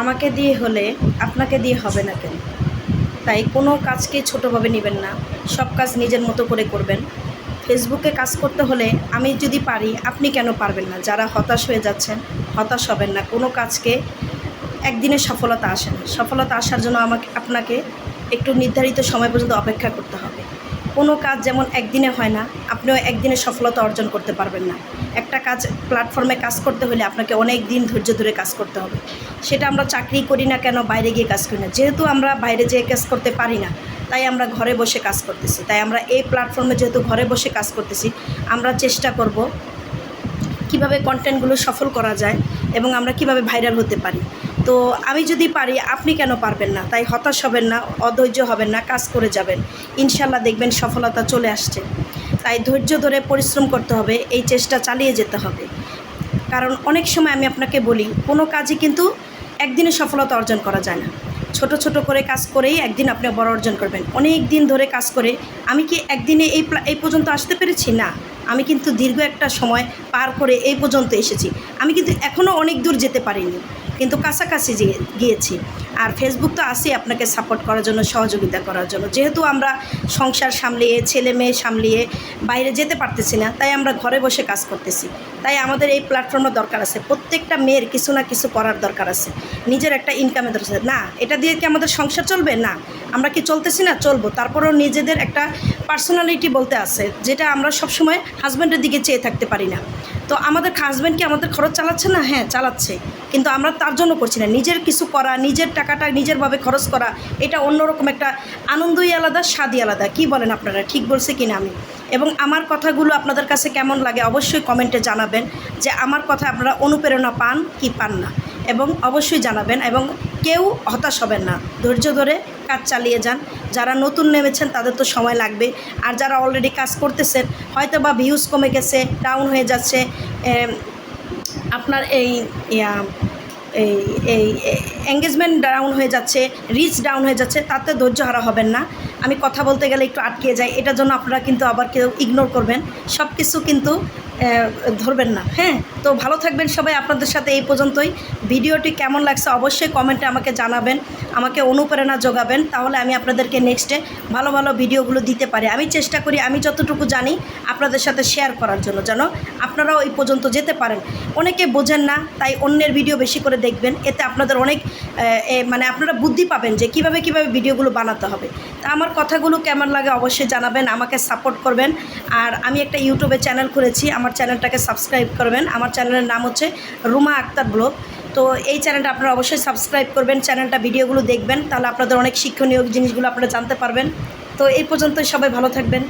আমাকে দিয়ে হলে আপনাকে দিয়ে হবে না কেন? তাই কোনো কাজকে ছোটোভাবে নেবেন না, সব কাজ নিজের মতো করে করবেন। ফেসবুকে কাজ করতে হলে আমি যদি পারি, আপনি কেন পারবেন না? যারা হতাশ হয়ে যাচ্ছেন, হতাশ হবেন না। কোনো কাজকে একদিনে সফলতা আসে না। সফলতা আসার জন্য আপনাকে একটু নির্ধারিত সময় পর্যন্ত অপেক্ষা করতে হবে। কোনো কাজ যেমন একদিনে হয় না, আপনিও একদিনে সফলতা অর্জন করতে পারবেন না। একটা কাজ প্ল্যাটফর্মে কাজ করতে হলে আপনাকে অনেক দিন ধৈর্য ধরে কাজ করতে হবে। সেটা আমরা চাকরি করি না কেন, বাইরে গিয়ে কাজ করি না, যেহেতু আমরা বাইরে যেয়ে কাজ করতে পারি না, তাই আমরা ঘরে বসে কাজ করতেছি। তাই আমরা এই প্ল্যাটফর্মে যেহেতু ঘরে বসে কাজ করতেছি, আমরা চেষ্টা করব কিভাবে কন্টেন্টগুলো সফল করা যায় এবং আমরা কিভাবে ভাইরাল হতে পারি। তো আমি যদি পারি, আপনি কেন পারবেন না? তাই হতাশ হবেন না, অধৈর্য হবেন না, কাজ করে যাবেন। ইনশাল্লাহ দেখবেন সফলতা চলে আসছে। তাই ধৈর্য ধরে পরিশ্রম করতে হবে, এই চেষ্টা চালিয়ে যেতে হবে। কারণ অনেক সময় আমি আপনাকে বলি, কোনো কাজই কিন্তু একদিনে সফলতা অর্জন করা যায় না। ছোট ছোট করে কাজ করেই একদিন আপনি বড় অর্জন করবেন। অনেক দিন ধরে কাজ করে আমি কি একদিনে এই পর্যন্ত আসতে পেরেছি? না, আমি কিন্তু দীর্ঘ একটা সময় পার করে এই পর্যন্ত এসেছি। আমি কিন্তু এখনও অনেক দূর যেতে পারিনি, কিন্তু কাছাকাছি গিয়েছি। আর ফেসবুক তো আসি আপনাকে সাপোর্ট করার জন্য, সহযোগিতা করার জন্য। যেহেতু আমরা সংসার সামলিয়ে, ছেলে মেয়ে সামলিয়ে বাইরে যেতে পারতেছি না, তাই আমরা ঘরে বসে কাজ করতেছি। তাই আমাদের এই প্ল্যাটফর্মের দরকার আছে। প্রত্যেকটা মেয়ের কিছু না কিছু করার দরকার আছে, নিজের একটা ইনকামের দরকার আছে। না, এটা দিয়ে কি আমাদের সংসার চলবে? না, আমরা কি চলতেছি না? চলবো। তারপরেও নিজেদের একটা পার্সোনালিটি বলতে আছে, যেটা আমরা সবসময় হাজব্যান্ডের দিকে চেয়ে থাকতে পারি না। তো আমাদের হাজব্যান্ড কি আমাদের খরচ চালাচ্ছে না? হ্যাঁ, চালাচ্ছে, কিন্তু আমরা তার জন্য করছি না। নিজের কিছু করা, নিজের টাকাটা নিজেরভাবে খরচ করা, এটা অন্যরকম একটা আনন্দই আলাদা, স্বাদই আলাদা। কি বলেন আপনারা? ঠিক বলছে কি না আমি? এবং আমার কথাগুলো আপনাদের কাছে কেমন লাগে অবশ্যই কমেন্টে জানাবেন, যে আমার কথা আপনারা অনুপ্রেরণা পান কি পান না, এবং অবশ্যই জানাবেন। এবং কেউ হতাশ হবেন না, ধৈর্য ধরে কাজ চালিয়ে যান। যারা নতুন নেমেছেন তাদের তো সময় লাগবে, আর যারা অলরেডি কাজ করতেছেন হয়তো বা ভিউজ কমে গেছে, ডাউন হয়ে যাচ্ছে, আপনার এই এই এই এঙ্গেজমেন্ট ডাউন হয়ে যাচ্ছে, রিচ ডাউন হয়ে যাচ্ছে, তাতে ধৈর্য হারা হবেন না। আমি কথা বলতে গেলে একটু আটকে যাই, এটার জন্য আপনারা কিন্তু আবার কেউ ইগনোর করবেন, সব কিছু কিন্তু ধরবেন না। হ্যাঁ, তো ভালো থাকবেন সবাই। আপনাদের সাথে এই পর্যন্তই। ভিডিওটি কেমন লাগছে অবশ্যই কমেন্টে আমাকে জানাবেন, আমাকে অনুপ্রেরণা যোগাবেন, তাহলে আমি আপনাদেরকে নেক্সটে ভালো ভালো ভিডিওগুলো দিতে পারি। আমি চেষ্টা করি আমি যতটুকু জানি আপনাদের সাথে শেয়ার করার জন্য, যেন আপনারাও এই পর্যন্ত যেতে পারেন। অনেকে বোঝেন না, তাই অন্যের ভিডিও বেশি করে দেখবেন, এতে আপনাদের অনেক মানে আপনারা বুদ্ধি পাবেন যে কীভাবে ভিডিওগুলো বানাতে হবে। তা আমার কথাগুলো কেমন লাগে অবশ্যই জানাবেন, আমাকে সাপোর্ট করবেন। আর আমি একটা ইউটিউবে চ্যানেল খুলেছি, আমার চ্যানেলটাকে সাবস্ক্রাইব করবেন। আমার চ্যানেলের নাম হচ্ছে রুমা আক্তার ব্লগ। তো এই চ্যানেলটা আপনারা অবশ্যই সাবস্ক্রাইব করবেন, চ্যানেলটা ভিডিওগুলো দেখবেন, তাহলে আপনাদের অনেক শিক্ষণীয় জিনিসগুলো আপনারা জানতে পারবেন। তো এই পর্যন্তই, সবাই ভালো থাকবেন।